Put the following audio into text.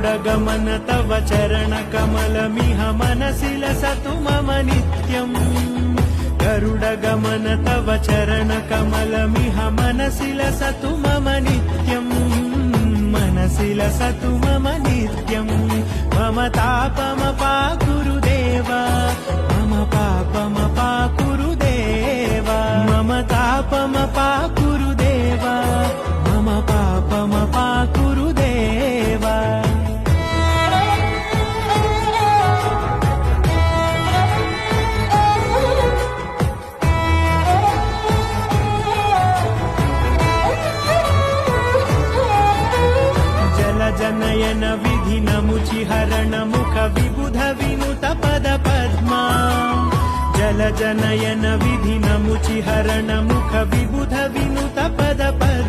गरुडगमन तव चरणकमलमिह मनसि लसतु मम नित्यम् गरुडगमन तव चरणकमलमिह मनसि लसतु मम नित्यम् मनसि लसतु मम नित्यम् मम तापमपाकुरुदेव मम पापमपाकुरुदेव मम तापमपाकुरुदेव मम पापमपाकुरुदेव जनयन विधिनमुचिहरण मुख विबुध विनुत पद पद्मा जल जनयन विधिनमुचिहरण मुख विबुध विनुत पद पद्मा।